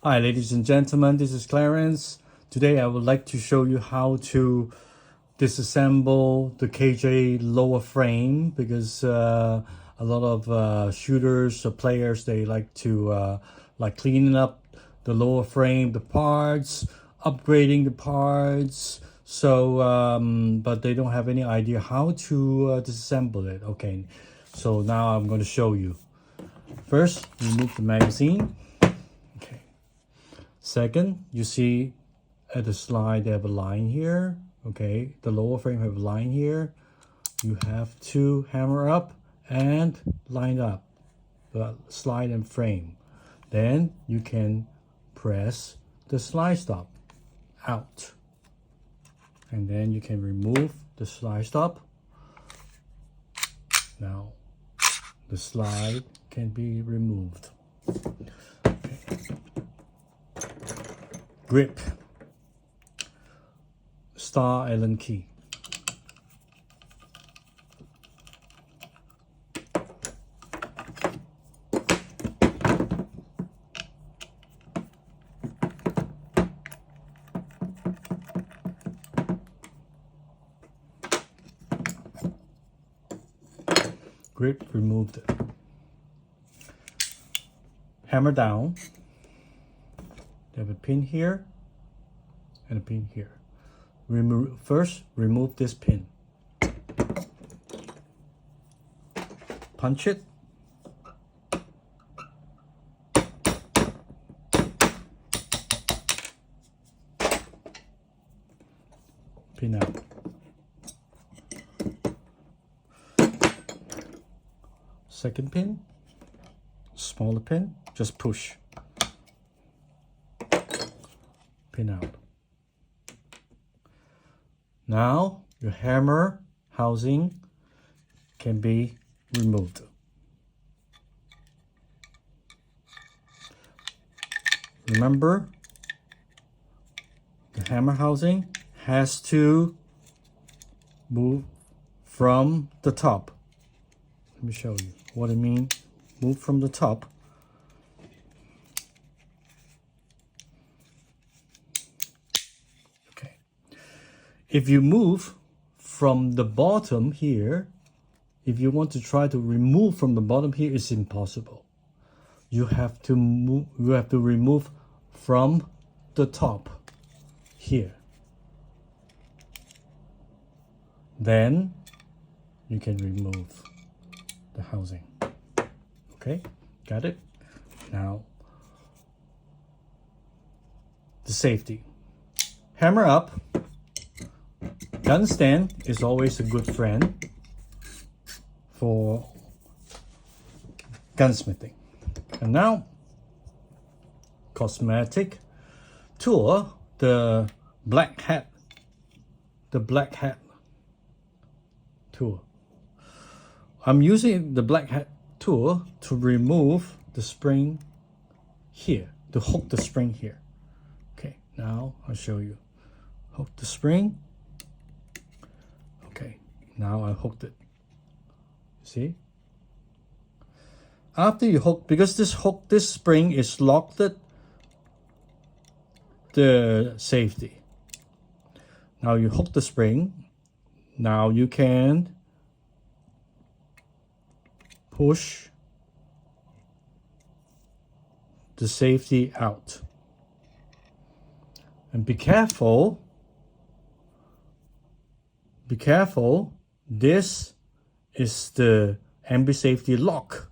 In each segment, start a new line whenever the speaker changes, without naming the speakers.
Hi ladies and gentlemen, this is Clarence. Today I would like to show you how to disassemble the KJ lower frame because a lot of shooters or players, they like to like cleaning up the lower frame, the parts, upgrading the parts. But they don't have any idea how to disassemble it. Okay, so now I'm going to show you. First, remove the magazine. Second, you see at the slide they have a line here. Okay, the lower frame have a line here. You have to hammer up and line up the slide and frame. Then you can press the slide stop out. And then you can remove the slide stop. Now the slide can be removed. Grip, star Allen key. Grip removed. Hammer down. They have a pin here and a pin here. First, remove this pin. Punch it. Pin out. Second pin, smaller pin, just push. Pin out. Now your hammer housing can be removed. Remember, the hammer housing has to move from the top. Let me show you what I mean. Move from the top. If you move from the bottom here, if you want to try to remove from the bottom here, it's impossible. You have to move, you have to remove from the top here. Then you can remove the housing. Okay, got it? Now, the safety. Hammer up. Gun stand is always a good friend for gunsmithing. And now, cosmetic tool, the black hat tool. I'm using the black hat tool to remove the spring here, to hook the spring here. Okay, now I'll show you. Hook the spring. Okay, now I hooked it. See? After you hook, because this spring is locked, the safety. Now you hook the spring. Now you can push the safety out. And be careful. Be careful, this is the ambi safety lock.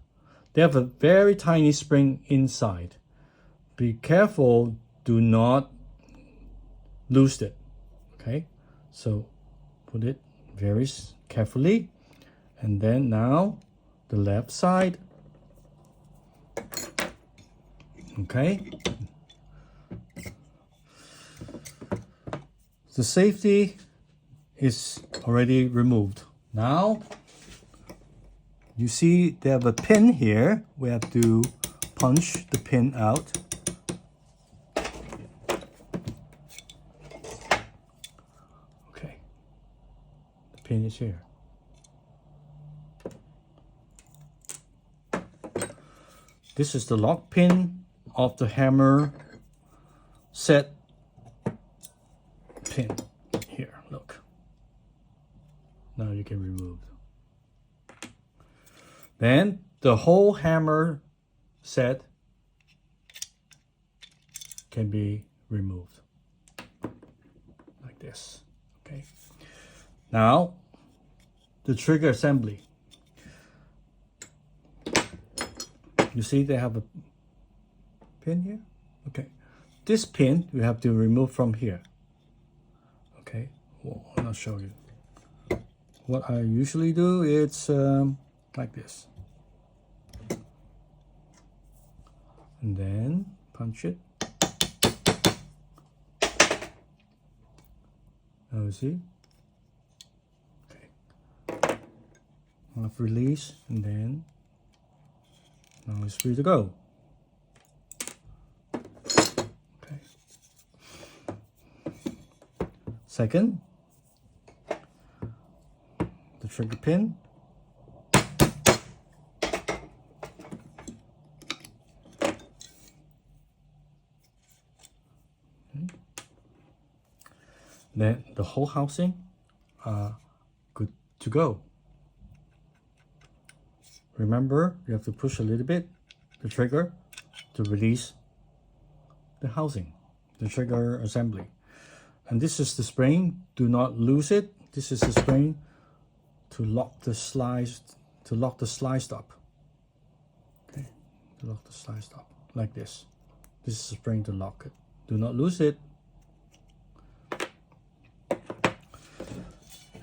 They have a very tiny spring inside. Be careful, do not lose it. Okay, so put it very carefully. And then now the left side. Okay. The safety is already removed. Now you see they have a pin here. We have to punch the pin out. Okay, the pin is here. This is the lock pin of the hammer set pin here. Look. Now you can remove. Then the whole hammer set can be removed like this. Okay. Now the trigger assembly. You see they have a pin here? Okay. This pin we have to remove from here. Okay. Well, I'll show you. What I usually do is like this. And then punch it. Now you see? Okay. I've released and then now it's free to go. Okay. Second, the trigger pin. Then the whole housing are good to go. Remember, you have to push a little bit the trigger to release the housing, the trigger assembly. And this is the spring. Do not lose it. This is the spring to lock the slide stop. Okay, to lock the slide stop like this. This is the spring to lock it. Do not lose it.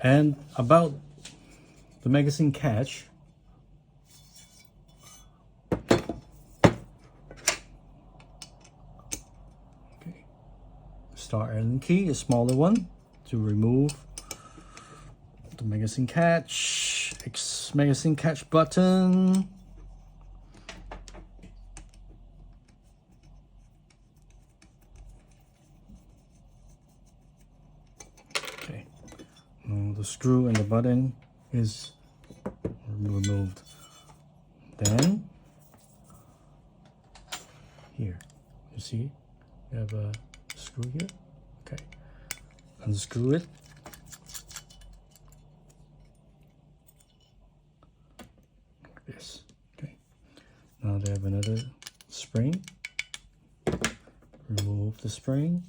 And about the magazine catch, okay, star Allen key, a smaller one, to remove the magazine catch, magazine catch button. Okay. The screw and the button is removed. Then here, you see, you have a screw here. Okay, unscrew it. Like this. Okay. Now they have another spring. Remove the spring.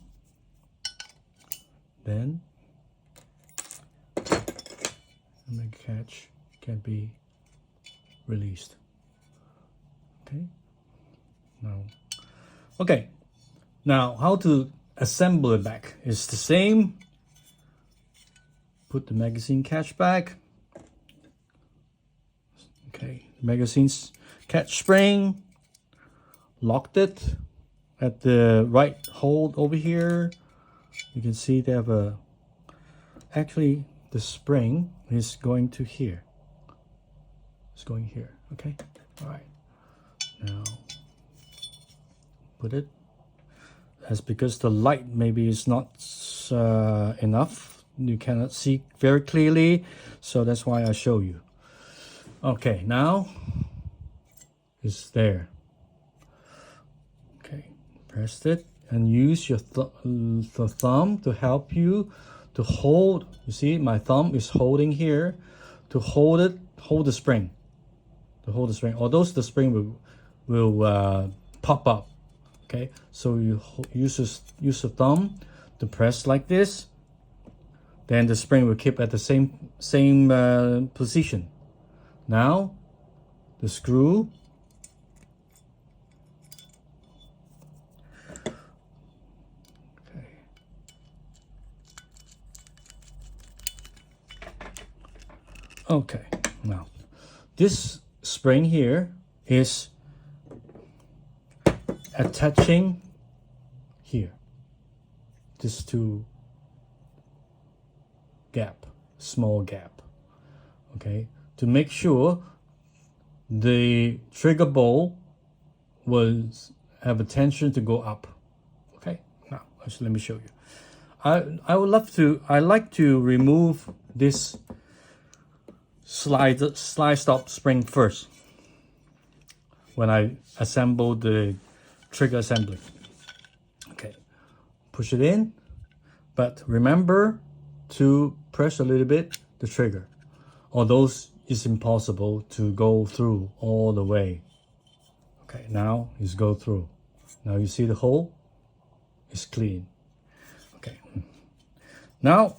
Then and the catch can be released. Okay. Now how to assemble it back is the same. Put the magazine catch back. Okay, magazine's catch spring. Locked it at the right hold over here. You can see they have a actually the spring is going to here. It's going here. Okay. All right. Now put it. That's because the light maybe is not enough. You cannot see very clearly, so that's why I show you. Okay. Now it's there. Okay. Press it and use your the thumb to help you to hold. You see my thumb is holding here to hold it, hold the spring, to hold the spring, although the spring will pop up. Okay, so you use the thumb to press like this, then the spring will keep at the same position. Now the screw, okay, now this spring here is attaching here, this two gap, small gap, okay, to make sure the trigger ball will have a tension to go up. Okay, now let me show you. I like to remove this slide stop spring first when I assemble the trigger assembly. Okay, push it in, but remember to press a little bit the trigger, although it's impossible to go through all the way. Okay, now it's go through. Now you see the hole is clean. Okay, now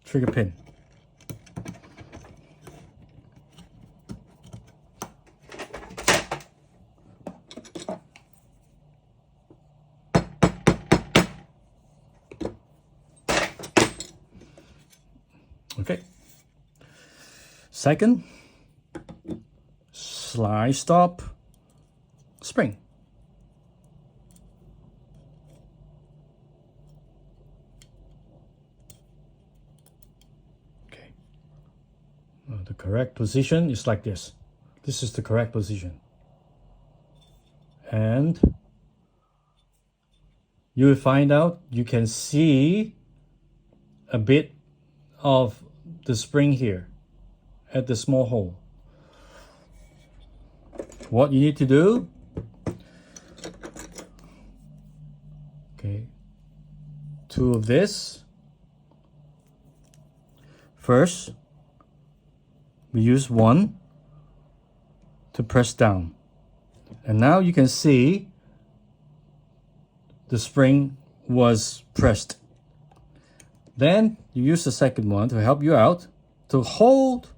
trigger pin. Okay. Second, slide stop spring. Okay. The correct position is like this. This is the correct position. And you will find out you can see a bit of the spring here at the small hole. What you need to do, okay, two of this. First, we use one to press down. And now you can see the spring was pressed. Then you use the second one to help you out to hold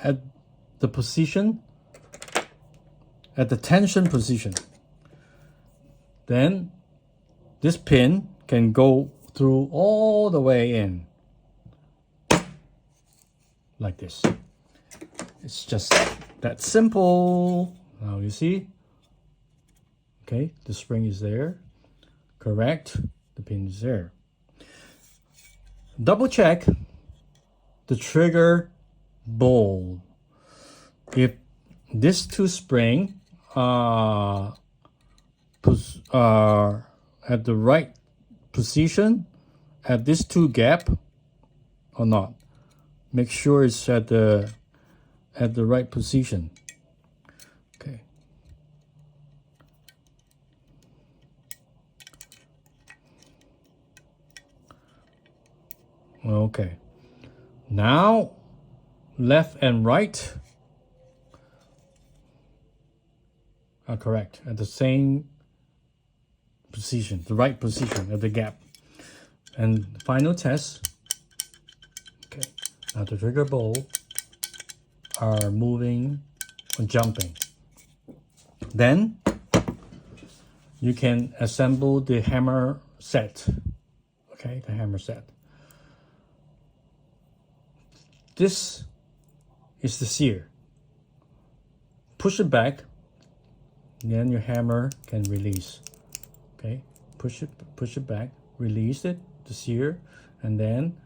at the position, at the tension position. Then this pin can go through all the way in like this. It's just that simple. Now you see, okay, the spring is there, correct, the pin is there. Double check the trigger bowl. If these two springs are at the right position at these two gap or not, make sure it's at the right position. Okay. Okay. Now left and right are correct at the same position, the right position at the gap. And final test. Okay. Now the trigger bowl are moving or jumping. Then you can assemble the hammer set. Okay, the hammer set. This is the sear. Push it back, then your hammer can release. Okay, push it back, release it, the sear, and then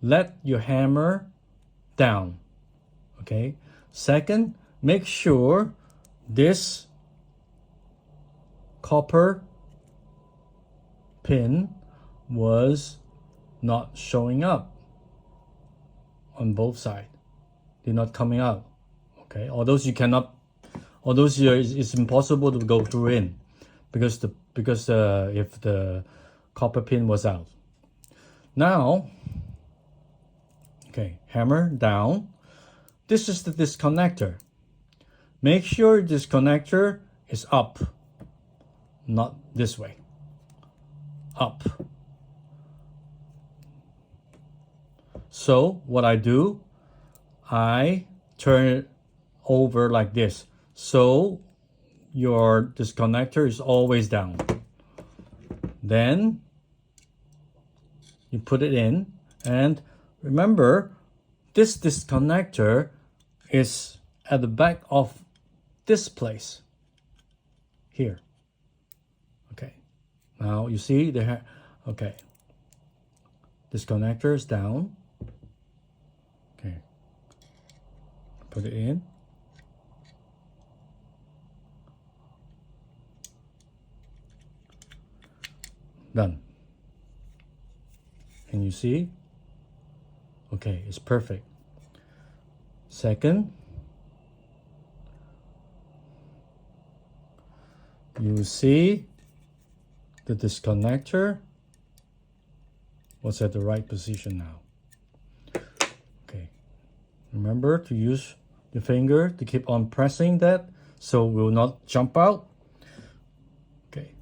let your hammer down. Okay. Second, make sure this copper pin was not showing up on both sides. They're not coming out. Okay. Although it's impossible to go through in because if the copper pin was out. Now, okay, hammer down. This is the disconnector. Make sure this connector is up, not this way. Up. So what I do, I turn it over like this. So your disconnector is always down. Then you put it in, and remember, this disconnector is at the back of this place here. Okay. Now you see okay. Disconnector is down. Okay. Put it in. Done. And you see? Okay, it's perfect. Second, you see the disconnector was at the right position now. Okay, remember to use the finger to keep on pressing that so it will not jump out. Okay,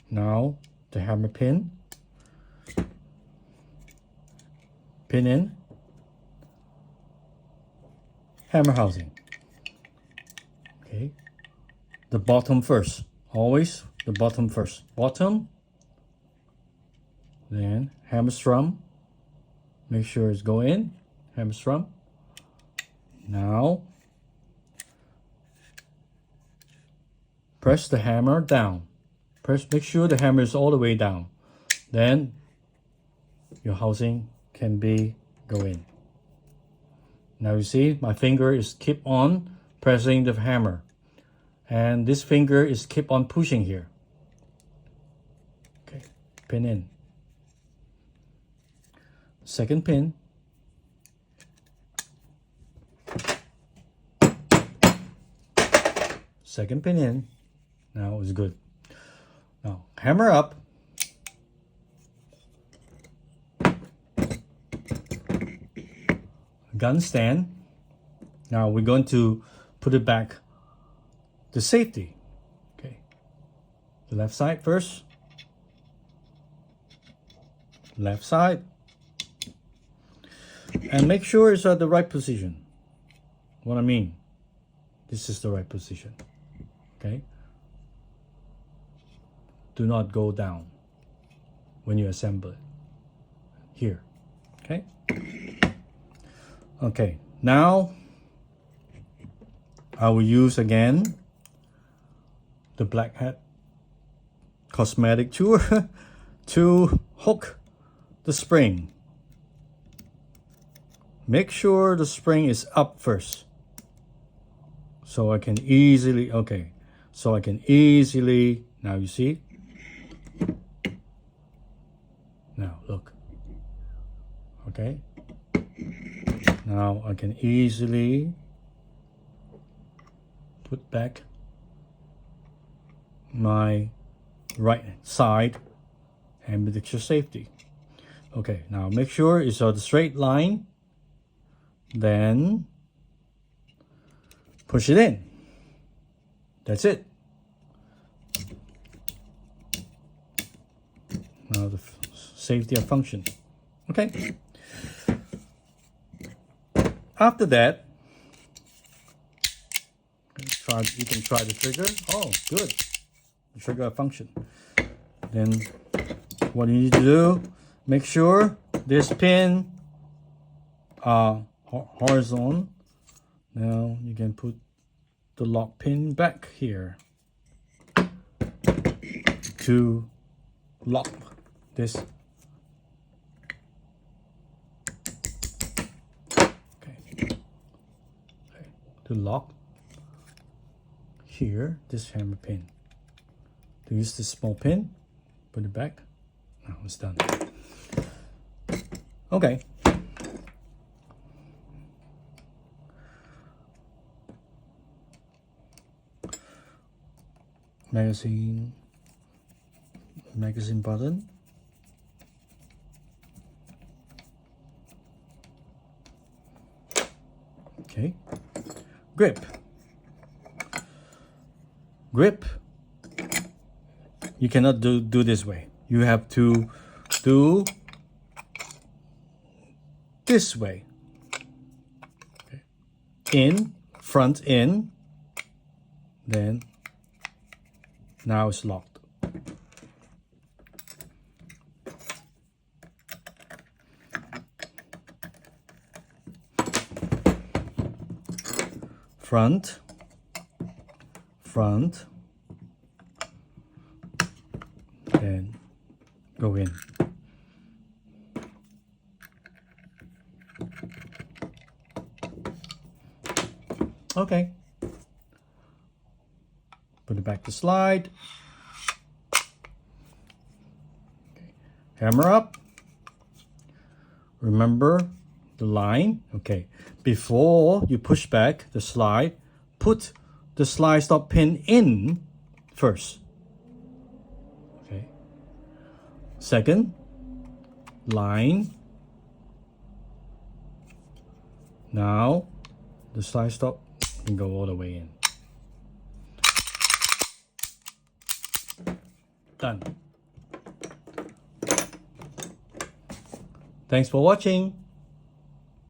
now the hammer pin in, hammer housing. Okay, the bottom first, always the bottom first. Bottom, then hammer strum, make sure it's go in, hammer strum. Now press the hammer down. Make sure the hammer is all the way down. Then your housing can be go in. Now you see my finger is keep on pressing the hammer, and this finger is keep on pushing here. Okay, pin in. Second pin. Second pin in. Now it's good. Now hammer up. Gun stand. Now we're going to put it back to safety. Okay, the left side first. Left side. And make sure it's at the right position. What I mean, this is the right position. Okay, do not go down when you assemble it. Here. Okay. Okay, now I will use again the black hat cosmetic tool to hook the spring. Make sure the spring is up first so I can easily, okay, so I can easily, now you see, now look, okay. Now I can easily put back my right side and with extra safety. Okay, now make sure it's on the straight line, then push it in. That's it. Now the safety of function. Okay. After that, you can try the trigger. Oh, good. The trigger function. Then what you need to do, make sure this pin horizontal. Now you can put the lock pin back here to lock this. To lock here this hammer pin. To use this small pin, put it back. Now it's done. Okay. Magazine button. Okay. Grip. You cannot do this way. You have to do this way. Okay. In, front in, then now it's locked. Front, then go in. Okay. Put it back to slide. Okay. Hammer up. Remember the line. Okay. Before you push back the slide, put the slide stop pin in first. Okay. Second, line. Now the slide stop can go all the way in. Done. Thanks for watching.